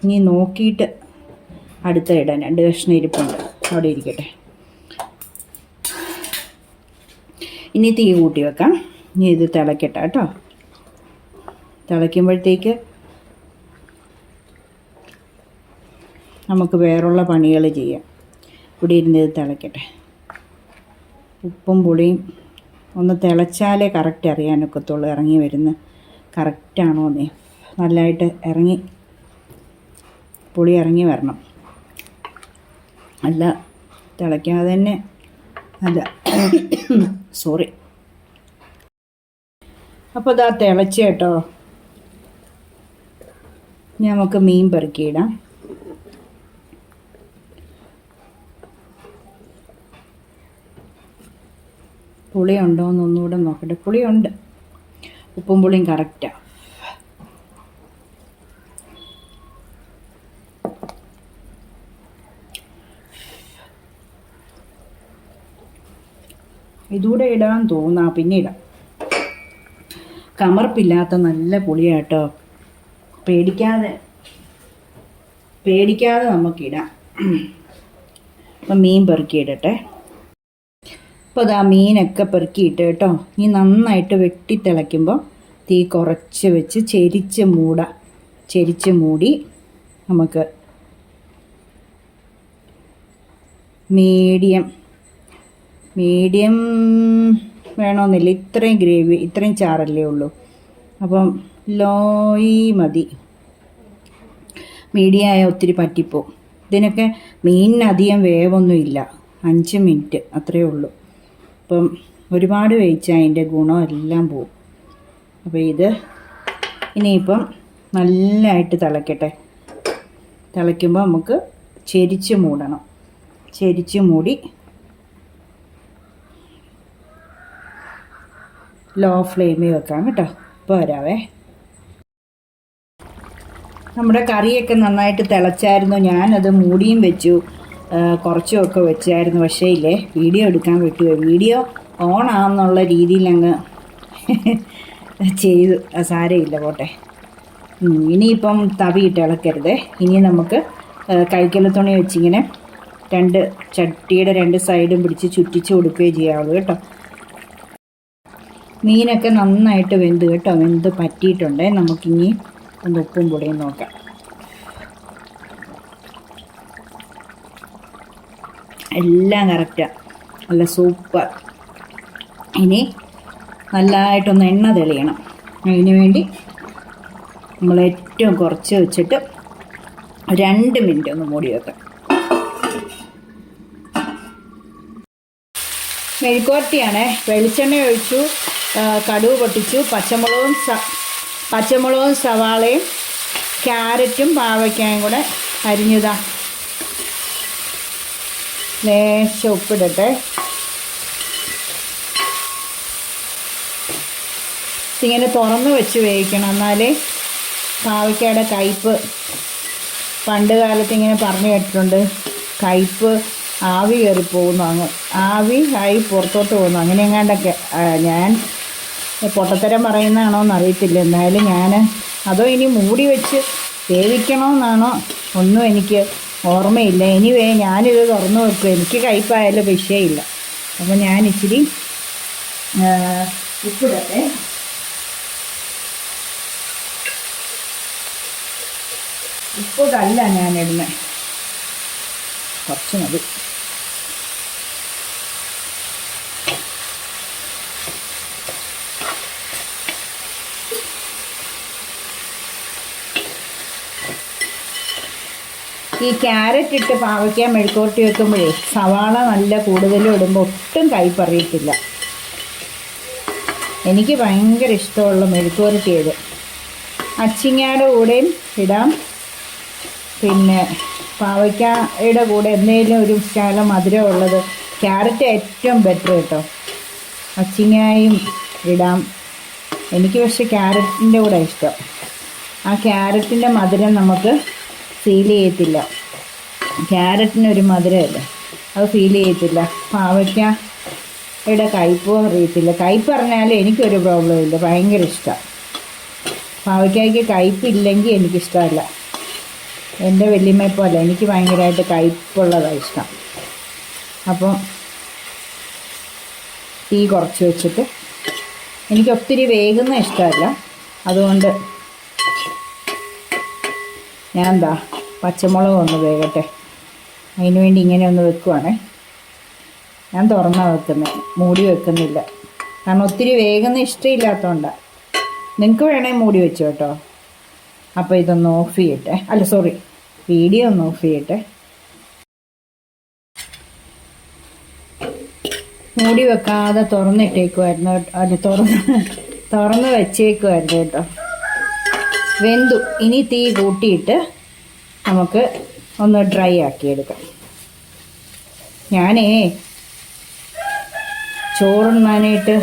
ഇനി നോക്കിയിട്ട് അടുത്ത ഇടാൻ 2 കഷ്ണം ഇരിപ്പുണ്ട്, അവിടെ ഇരിക്കട്ടെ. ഇനി തീ കൂട്ടി വെക്കാം. ഇനി ഇത് തിളക്കട്ടെ കേട്ടോ. തിളയ്ക്കുമ്പോഴത്തേക്ക് നമുക്ക് വേറുള്ള പണികൾ ചെയ്യാം. ഇവിടെ ഇരുന്ന് ഇത് തിളക്കട്ടെ. ഉപ്പും പുളിയും ഒന്ന് തിളച്ചാലേ കറക്റ്റ് അറിയാനൊക്കത്തുള്ളൂ, ഇറങ്ങി വരുന്ന കറക്റ്റാണോന്നേ. നല്ലതായിട്ട് പുളി ഇറങ്ങി വരണം, അല്ല തിളയ്ക്കാതെ തന്നെ അല്ല. സോറി. അപ്പോൾ ഇതാ തിളച്ച് കേട്ടോ. ഇനി നമുക്ക് മീൻ പെറുക്കിയിടാം. പുളി ഉണ്ടോ എന്നൊന്നുകൂടെ നോക്കട്ടെ. പുളിയുണ്ട്, ഉപ്പും പുളിയും കറക്റ്റാണ്. ഇതുകൂടെ ഇടാൻ തോന്നാ, പിന്നെ ഇടാം. കമർപ്പില്ലാത്ത നല്ല പുളിയാട്ടോ. പേടിക്കാതെ നമുക്കിടാം. അപ്പം മീൻ പെറുക്കിയിടട്ടെ. അപ്പോൾ അതാ മീനൊക്കെ പെറുക്കിയിട്ട് കേട്ടോ. ഇനി നന്നായിട്ട് വെട്ടി തിളയ്ക്കുമ്പോൾ തീ കുറച്ച് വെച്ച് ചെരിച്ച് മൂടി നമുക്ക് മീഡിയം വേണമെന്നില്ല. ഇത്രയും ഗ്രേവി, ഇത്രയും ചാറല്ലേ ഉള്ളൂ. അപ്പം ലോയി മതി. മീഡിയമായ ഒത്തിരി പറ്റിപ്പോവും. ഇതിനൊക്കെ മീനിനധികം വേവൊന്നുമില്ല, 5 മിനിറ്റ് അത്രയേ ഉള്ളൂ. അപ്പം ഒരുപാട് വേവിച്ചാൽ അതിൻ്റെ ഗുണമെല്ലാം പോവും. അപ്പോൾ ഇത് ഇനിയിപ്പം നല്ലതായിട്ട് തിളയ്ക്കട്ടെ. തിളയ്ക്കുമ്പോൾ നമുക്ക് ചെരിച്ച് മൂടണം. ചെരിച്ച് മൂടി ലോ ഫ്ലെയിമിൽ വെക്കാം കേട്ടോ. ഇപ്പോൾ വരാവേ. നമ്മുടെ കറിയൊക്കെ നന്നായിട്ട് തിളച്ചായിരുന്നു. ഞാനത് മൂടിയും വെച്ചു, കുറച്ചുമൊക്കെ വെച്ചായിരുന്നു. പക്ഷേ ഇല്ലേ, വീഡിയോ എടുക്കാൻ വിട്ടുപോയി. വീഡിയോ ഓൺ ആണെന്നുള്ള രീതിയിൽ അങ്ങ് ചെയ്തു. സാരമില്ല, പോട്ടെ. ഇനിയിപ്പം തവിയിട്ട് ഇളക്കരുത്. ഇനി നമുക്ക് കൈക്കല തുണി വെച്ചിങ്ങനെ ചട്ടിയുടെ 2 സൈഡും പിടിച്ച് ചുറ്റിച്ച് കൊടുക്കുകയും ചെയ്യാവുള്ളൂ കേട്ടോ. മീനൊക്കെ നന്നായിട്ട് വെന്ത് കേട്ടോ, വെന്ത് പറ്റിയിട്ടുണ്ട്. നമുക്കിനി ഒന്ന് ഉപ്പും പൊടിയും നോക്കാം. എല്ലാം കറക്റ്റാണ്, നല്ല സൂപ്പർ. ഇനി നല്ലതായിട്ടൊന്ന് എണ്ണ തെളിയണം. അതിന് വേണ്ടി നമ്മൾ ഏറ്റവും കുറച്ച് വെച്ചിട്ട് 2 മിനിറ്റ് ഒന്ന് മൂടി വെക്കാം. മെഴുക്കുവരട്ടിയാണേ. വെളിച്ചെണ്ണ ഒഴിച്ചു, കടുക് പൊട്ടിച്ചു, പച്ചമുളകും സവാളയും ക്യാരറ്റും പാവയ്ക്കായും കൂടെ അരിഞ്ഞതാ. ലേശം ഉപ്പിടട്ടെ. ഇങ്ങനെ തുറന്ന് വെച്ച് വേവിക്കണം, എന്നാലേ പാവയ്ക്കയുടെ കയ്പ്പ്. പണ്ട് കാലത്ത് ഇങ്ങനെ പറഞ്ഞു കേട്ടിട്ടുണ്ട്, കയ്പ്പ് ആവി കയറി പോകുന്നു, ആയി പുറത്തോട്ട് പോകുന്നു, അങ്ങനെ എങ്ങാണ്ടൊക്കെ. ഞാൻ പൊട്ടത്തരം പറയുന്നതാണോ എന്നറിയത്തില്ല. എന്നാലും അതോ ഇനി മൂടി വെച്ച് വേവിക്കണമെന്നാണോ ഒന്നും എനിക്ക് ഓർമ്മയില്ല. എനിവേ ഞാനിത് തുറന്നു വെക്കും. എനിക്ക് കയ്പ്പായാലും വിഷയമില്ല. അപ്പോൾ ഞാൻ ഇച്ചിരി ഉപ്പിടട്ടെ. ഉപ്പിടല്ല ഞാനിടുന്നത്, കുറച്ച് മതി. ഈ ക്യാരറ്റ് ഇട്ട് പാവയ്ക്കാൻ മെഴുക്കുവരട്ടി വെക്കുമ്പോഴേ സവാള നല്ല കൂടുതലും ഇടുമ്പോൾ ഒട്ടും കയ്പറിയത്തില്ല. എനിക്ക് ഭയങ്കര ഇഷ്ടമുള്ള മെഴുക്കുവരട്ടിയത്. അച്ചിങ്ങയുടെ കൂടെയും ഇടാം, പിന്നെ പാവയ്ക്കയുടെ കൂടെ എന്തെങ്കിലും ഒരു ശകലം മധുരമുള്ളത്. ക്യാരറ്റ് ഏറ്റവും ബെറ്റർ കേട്ടോ. അച്ചിങ്ങയും ഇടാം. എനിക്ക് പക്ഷേ ക്യാരറ്റിൻ്റെ കൂടെ ഇഷ്ടം. ആ ക്യാരറ്റിൻ്റെ മധുരം നമുക്ക് ഫീൽ ചെയ്യത്തില്ല. ക്യാരറ്റിനൊരു മധുരമല്ലേ, അത് ഫീൽ ചെയ്യത്തില്ല. പാവയ്ക്കയുടെ കയ്പോ അറിയത്തില്ല. കയ്പ് പറഞ്ഞാലും എനിക്കൊരു പ്രോബ്ലം ഇല്ല, ഭയങ്കര ഇഷ്ടമാണ്. പാവയ്ക്കായ്ക്ക് കയ്പില്ലെങ്കിൽ എനിക്കിഷ്ടമല്ല. എൻ്റെ വല്യമ്മയെ പോലെ എനിക്ക് ഭയങ്കരമായിട്ട് കയ്പുള്ളതാണ് ഇഷ്ടം. അപ്പം തീ കുറച്ച് വെച്ചിട്ട്, എനിക്ക് ഒത്തിരി വേകുന്ന ഇഷ്ടമല്ല, അതുകൊണ്ട് ഞാൻ എന്താ പച്ചമുളക് ഒന്ന് വേകട്ടെ, അതിന് വേണ്ടി ഇങ്ങനെ ഒന്ന് വെക്കുവാണേ. ഞാൻ തുറന്നാണ് വെക്കുന്നത്, മൂടി വെക്കുന്നില്ല. കാരണം ഒത്തിരി വേഗം ഇഷ്ടമില്ലാത്തതുകൊണ്ടാണ്. നിങ്ങൾക്ക് വേണേൽ മൂടി വെച്ചു കേട്ടോ. അപ്പോൾ ഇതൊന്ന് ഓഫ് ചെയ്യട്ടെ, അല്ല സോറി, വീഡിയോ ഒന്ന് ഓഫ് ചെയ്യട്ടെ. മൂടി വെക്കാതെ തുറന്നിട്ടേക്കുമായിരുന്നു, അല്ല തുറന്ന് വെച്ചേക്കുമായിരുന്നു കേട്ടോ. വെന്തു. ഇനി തീ കൂട്ടിയിട്ട് നമുക്ക് ഒന്ന് ഡ്രൈ ആക്കിയെടുക്കാം. ഞാനേ ചോറുണ്ണാനായിട്ട്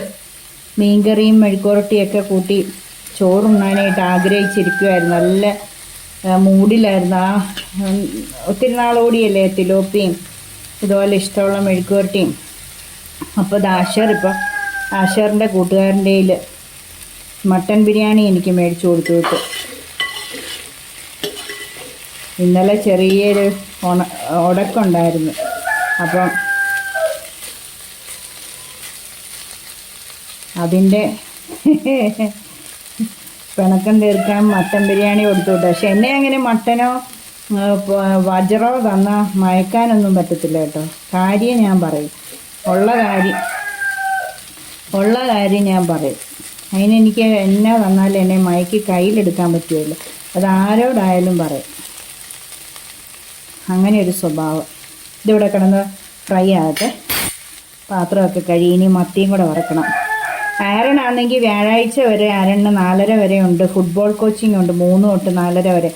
മീൻകറിയും മെഴുക്കുവരട്ടിയൊക്കെ കൂട്ടി ചോറുണ്ണാനായിട്ട് ആഗ്രഹിച്ചിരിക്കുമായിരുന്നു. നല്ല മൂഡിലായിരുന്നു. ഒത്തിരി നാളോടിയല്ലേ തിലോപ്പിയും ഇതുപോലെ ഇഷ്ടമുള്ള മെഴുക്കുവരട്ടിയും. അപ്പോൾ ആഷറിൻ്റെ കൂട്ടുകാരൻ്റെ കയ്യിൽ മട്ടൻ ബിരിയാണി എനിക്ക് മേടിച്ചു കൊടുത്തു വിട്ടു. ഇന്നലെ ചെറിയൊരു ഉടക്കുണ്ടായിരുന്നു. അപ്പം അതിൻ്റെ പിണക്കം തീർക്കാൻ മട്ടൻ ബിരിയാണി കൊടുത്തു വിട്ടു. പക്ഷെ എന്നെ അങ്ങനെ മട്ടനോ വജ്രോ തന്നാൽ മയക്കാനൊന്നും പറ്റത്തില്ല കേട്ടോ. കാര്യം ഞാൻ പറയും, ഉള്ള കാര്യം ഞാൻ പറയും. അതിനെനിക്ക് എന്നാ തന്നാലും എന്നെ മയക്കി കയ്യിലെടുക്കാൻ പറ്റുമല്ലോ, അത് ആരോടായാലും പറയും. അങ്ങനെ ഒരു സ്വഭാവം. ഇതിവിടെ കിടന്ന് ഫ്രൈ ആകട്ടെ. പാത്രമൊക്കെ കഴുകി ഇനി മത്തിയും കൂടെ വറക്കണം. ആരൺ ആണെങ്കിൽ വ്യാഴാഴ്ച വരെ, ആരണിന് 4:30 വരെ ഉണ്ട്. ഫുട്ബോൾ കോച്ചിങ് ഉണ്ട് 3 തൊട്ട് 4:30 വരെ.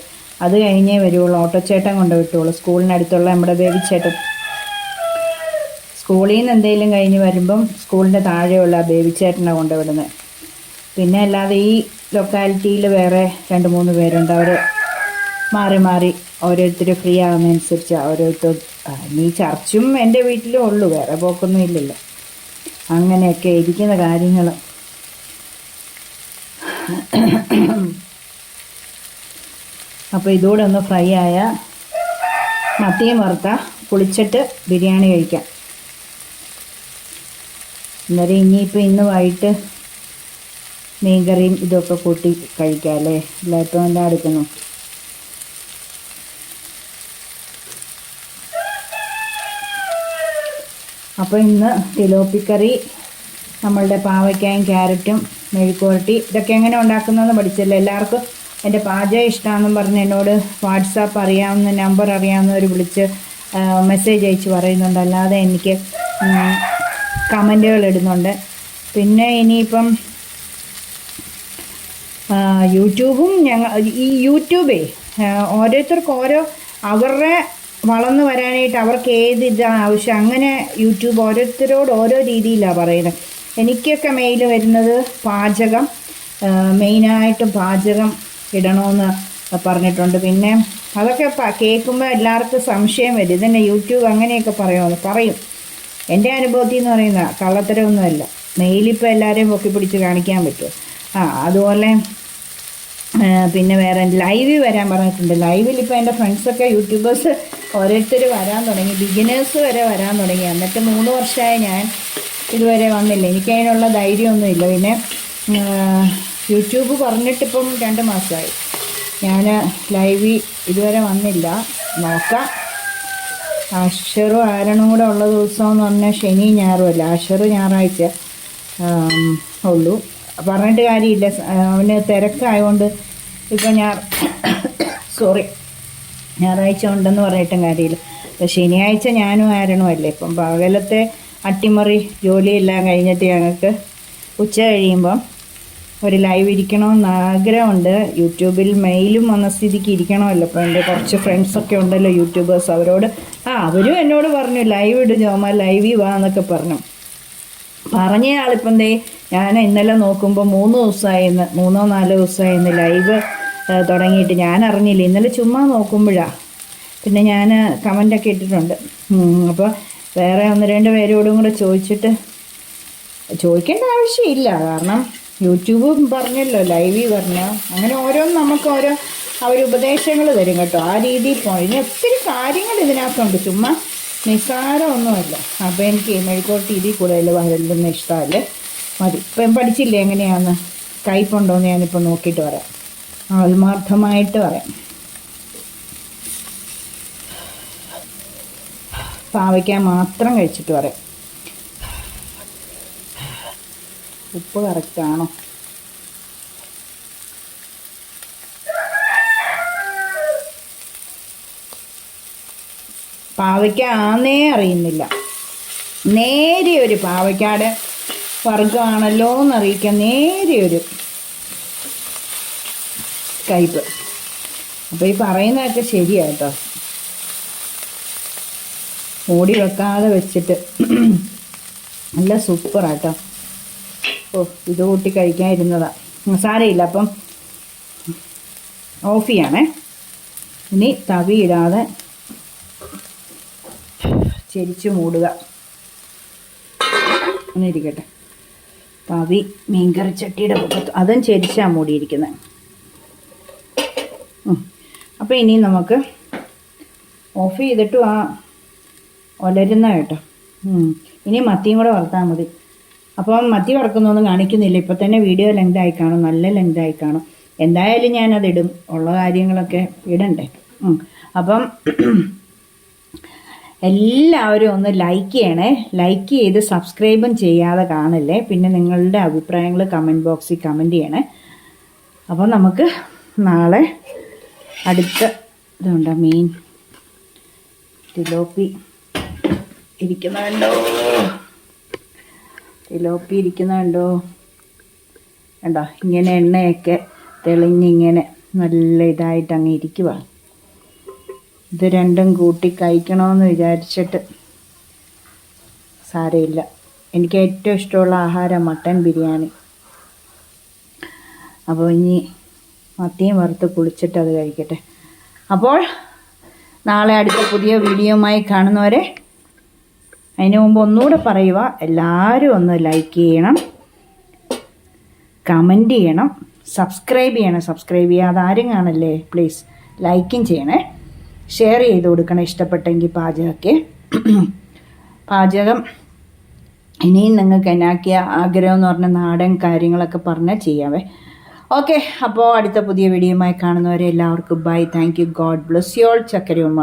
അത് കഴിഞ്ഞേ വരുള്ളൂ. ഓട്ടോച്ചേട്ടൻ കൊണ്ട് വിട്ടുള്ളൂ. സ്കൂളിനടുത്തുള്ള നമ്മുടെ ബേബിച്ചേട്ടൻ. സ്കൂളിൽ നിന്ന് എന്തെങ്കിലും കഴിഞ്ഞ് വരുമ്പം സ്കൂളിൻ്റെ താഴെയുള്ള ബേബിച്ചേട്ടനെ കൊണ്ടുവിടുന്നത്. പിന്നെ അല്ലാതെ ഈ ലൊക്കാലിറ്റിയിൽ വേറെ 2-3 പേരുണ്ട്. അവർ മാറി മാറി ഓരോരുത്തർ ഫ്രീ ആകുന്നതനുസരിച്ച് ഓരോരുത്തർ. ഈ ചർച്ചും എൻ്റെ വീട്ടിലും ഉള്ളൂ, വേറെ പോക്കൊന്നും ഇല്ലല്ലോ. അങ്ങനെയൊക്കെ ഇരിക്കുന്ന കാര്യങ്ങൾ. അപ്പോൾ ഇതോടെ ഒന്ന് ഫ്രൈ ആയ മത്തിയും വറുത്ത കുളിച്ചിട്ട് ബിരിയാണി കഴിക്കാം. അന്നേരം ഇനിയിപ്പോൾ ഇന്ന് വൈകിട്ട് മീൻകറിയും ഇതൊക്കെ കൂട്ടി കഴിക്കാം അല്ലേ. എല്ലായിപ്പോൾ എല്ലാം എടുക്കുന്നു. അപ്പോൾ ഇന്ന് തിലോപ്പിക്കറി, നമ്മളുടെ പാവയ്ക്കായും ക്യാരറ്റും മെഴുക്കുവരട്ടി, ഇതൊക്കെ എങ്ങനെ ഉണ്ടാക്കുന്നതെന്ന് പഠിച്ചല്ലോ. എല്ലാവർക്കും എൻ്റെ പാചകം ഇഷ്ടമാണെന്നും പറഞ്ഞ് എന്നോട് വാട്സാപ്പ് അറിയാവുന്ന നമ്പർ അറിയാവുന്നവർ വിളിച്ച് മെസ്സേജ് അയച്ച് പറയുന്നുണ്ട്. അല്ലാതെ എനിക്ക് കമൻറ്റുകൾ ഇടുന്നുണ്ട്. പിന്നെ ഇനിയിപ്പം യൂട്യൂബും ഈ യൂട്യൂബേ ഓരോരുത്തർക്കും അവരുടെ വളർന്നു വരാനായിട്ട് അവർക്ക് ഏത് ഇതാണ് ആവശ്യം, അങ്ങനെ യൂട്യൂബ് ഓരോരുത്തരോട് ഓരോ രീതിയിലാണ് പറയുന്നത്. എനിക്കൊക്കെ മെയിൽ വരുന്നത് പാചകം, മെയിനായിട്ടും പാചകം ഇടണമെന്ന് പറഞ്ഞിട്ടുണ്ട്. പിന്നെ അതൊക്കെ കേൾക്കുമ്പോൾ എല്ലാവർക്കും സംശയം വരും, ഇതന്നെ യൂട്യൂബ് അങ്ങനെയൊക്കെ പറയുമെന്ന് പറയും. എൻ്റെ അനുഭവത്തിൽ എന്ന് പറയുന്ന കള്ളത്തരമൊന്നുമല്ല. മെയിലിപ്പോൾ എല്ലാവരെയും പൊക്കി പിടിച്ച് കാണിക്കാൻ പറ്റും. അതുപോലെ പിന്നെ വേറെ ലൈവിൽ വരാൻ പറഞ്ഞിട്ടുണ്ട്. ലൈവിൽ ഇപ്പോൾ എൻ്റെ ഫ്രണ്ട്സൊക്കെ യൂട്യൂബേഴ്സ് ഓരോരുത്തർ വരാൻ തുടങ്ങി, ബിഗിനേഴ്സ് വരെ വരാൻ തുടങ്ങി. എന്നിട്ട് 3 വർഷമായി ഞാൻ ഇതുവരെ വന്നില്ല. എനിക്കതിനുള്ള ധൈര്യമൊന്നുമില്ല. പിന്നെ യൂട്യൂബ് പറഞ്ഞിട്ടിപ്പം 2 മാസമായി. ഞാൻ ലൈവ് ഇതുവരെ വന്നില്ല. നോക്കാം. അക്ഷറും ആരണും കൂടെ ഉള്ള ദിവസം എന്ന് പറഞ്ഞാൽ ശനി ഞായറും അല്ല. അക്ഷറ് ഞായറാഴ്ച ഉള്ളൂ. പറഞ്ഞിട്ട് കാര്യമില്ല, അവന് തിരക്കായതുകൊണ്ട് ഇപ്പം ഞായറാഴ്ച ഉണ്ടെന്ന് പറഞ്ഞിട്ടും കാര്യമില്ല. അപ്പം ശനിയാഴ്ച ഞാനും ആരണും അല്ലേ. ഇപ്പം പകലത്തെ അട്ടിമറി ജോലിയെല്ലാം കഴിഞ്ഞിട്ട് ഞങ്ങൾക്ക് ഉച്ച കഴിയുമ്പം ഒരു ലൈവ് ഇരിക്കണമെന്ന് ആഗ്രഹമുണ്ട്. യൂട്യൂബിൽ മെയിലും വന്ന സ്ഥിതിക്ക് ഇരിക്കണമല്ലോ. അപ്പോൾ എൻ്റെ കുറച്ച് ഫ്രണ്ട്സൊക്കെ ഉണ്ടല്ലോ യൂട്യൂബേഴ്സ്, അവരും എന്നോട് പറഞ്ഞു ലൈവ് ഇട് ജോമ, ലൈവിൽ വാ എന്നൊക്കെ പറഞ്ഞു. പറഞ്ഞ ആളിപ്പം ഞാൻ ഇന്നലെ നോക്കുമ്പോൾ 3 4 ദിവസമായിന്ന് ലൈവ് തുടങ്ങിയിട്ട്. ഞാൻ അറിഞ്ഞില്ല, ഇന്നലെ ചുമ്മാ നോക്കുമ്പോഴാണ്. പിന്നെ ഞാൻ കമൻ്റൊക്കെ ഇട്ടിട്ടുണ്ട്. അപ്പോൾ വേറെ 1-2 പേരോടും കൂടെ ചോദിക്കേണ്ട ആവശ്യമില്ല. കാരണം യൂട്യൂബ് പറഞ്ഞല്ലോ, ലൈവിൽ പറഞ്ഞോ. അങ്ങനെ ഓരോന്നും നമുക്ക് അവർ ഉപദേശങ്ങൾ തരും കേട്ടോ. ആ രീതിയിൽ ഇനി ഒത്തിരി കാര്യങ്ങൾ ഇതിനകത്തുണ്ട്, ചുമ്മാ നിസ്സാരമൊന്നുമല്ല. അപ്പോൾ എനിക്ക് മെഴുക്കോട്ട് ഇതിൽ കൂടുതൽ വരലൊന്നും ഇഷ്ടമല്ലേ. മതി. ഇപ്പം പഠിച്ചില്ലേ എങ്ങനെയാണെന്ന്, കയ്പുണ്ടോയെന്ന് ഞാനിപ്പോൾ നോക്കിയിട്ട് പറയാം. ആത്മാർത്ഥമായിട്ട് പറയാം. പാവയ്ക്കാൻ മാത്രം കഴിച്ചിട്ട് പറയാം. ഉപ്പ് കറക്റ്റാണോ? പാവയ്ക്ക ആന്നേ അറിയുന്നില്ല. നേരിയൊരു പാവയ്ക്കാട് വർഗമാണല്ലോ എന്നറിയിക്കാൻ നേരിയൊരു കയ്പ്. അപ്പോൾ ഈ പറയുന്നതൊക്കെ ശരിയാട്ടോ. മൂടി വെക്കാതെ വെച്ചിട്ട് നല്ല സൂപ്പറാട്ടോ. ഇത് കൂട്ടി കഴിക്കാനിരുന്നതാണ്. സാരമില്ല. അപ്പം ഓഫ് ചെയ്യണേ. ഇനി തവി ഇടാതെ ചെരിച്ച് മൂടുക. അങ്ങനെ ഇരിക്കട്ടെ. തവി മീൻകറിച്ചട്ടിയുടെ പുറത്ത് അതും ചെരിച്ചാണ് മൂടിയിരിക്കുന്നത്. അപ്പോൾ ഇനി നമുക്ക് ഓഫ് ചെയ്തിട്ട് ഒലരുന്ന കേട്ടോ. ഇനി മത്തിയും കൂടെ വറുത്താൽ മതി. അപ്പം മത്തി വറക്കുന്നൊന്നും കാണിക്കുന്നില്ല. ഇപ്പം തന്നെ വീഡിയോ ലെങ്തായി കാണും, നല്ല ലെങ്തായി കാണും. എന്തായാലും ഞാനതിടും, ഉള്ള കാര്യങ്ങളൊക്കെ ഇടണ്ടേ. അപ്പം എല്ലാവരും ഒന്ന് ലൈക്ക് ചെയ്യണേ. ലൈക്ക് ചെയ്ത് സബ്സ്ക്രൈബും ചെയ്യാതെ കാണല്ലേ. പിന്നെ നിങ്ങളുടെ അഭിപ്രായങ്ങൾ കമൻറ്റ് ബോക്സിൽ കമൻറ്റ് ചെയ്യണേ. അപ്പം നമുക്ക് നാളെ അടുത്ത ഇതുണ്ടോ മീൻ തിലോപ്പി ഇരിക്കുന്നുണ്ടോ കണ്ടോ. ഇങ്ങനെ എണ്ണയൊക്കെ തെളിഞ്ഞിങ്ങനെ നല്ല ഇതായിട്ട് അങ്ങ് ഇരിക്കുക. ഇത് രണ്ടും കൂട്ടി കഴിക്കണമെന്ന് വിചാരിച്ചിട്ട് സാരമില്ല. എനിക്ക് ഏറ്റവും ഇഷ്ടമുള്ള ആഹാരം മട്ടൻ ബിരിയാണി. അപ്പോൾ ഇനി മത്തിയും വറുത്ത് കുളിച്ചിട്ട് അത് കഴിക്കട്ടെ. അപ്പോൾ നാളെ അടുത്ത പുതിയ വീഡിയോയുമായി കാണുന്നവരെ, അതിന് മുമ്പ് ഒന്നുകൂടെ പറയുക, എല്ലാവരും ഒന്ന് ലൈക്ക് ചെയ്യണം, കമൻറ്റ് ചെയ്യണം, സബ്സ്ക്രൈബ് ചെയ്യണം. സബ്സ്ക്രൈബ് ചെയ്യാതെ ആരും കാണല്ലേ, പ്ലീസ് ലൈക്കും ചെയ്യണേ. ഷെയർ ചെയ്ത് കൊടുക്കണം ഇഷ്ടപ്പെട്ടെങ്കിൽ. പാചകം ഇനിയും നിങ്ങൾക്ക് എന്നാക്കിയ ആഗ്രഹം എന്ന് പറഞ്ഞ നാടൻ കാര്യങ്ങളൊക്കെ പറഞ്ഞാൽ ചെയ്യാവേ. ഓക്കെ, അപ്പോൾ അടുത്ത പുതിയ വീഡിയോയുമായി കാണുന്നവരെ എല്ലാവർക്കും bye. Thank you. God bless you all. ചക്കരയുമ്മ.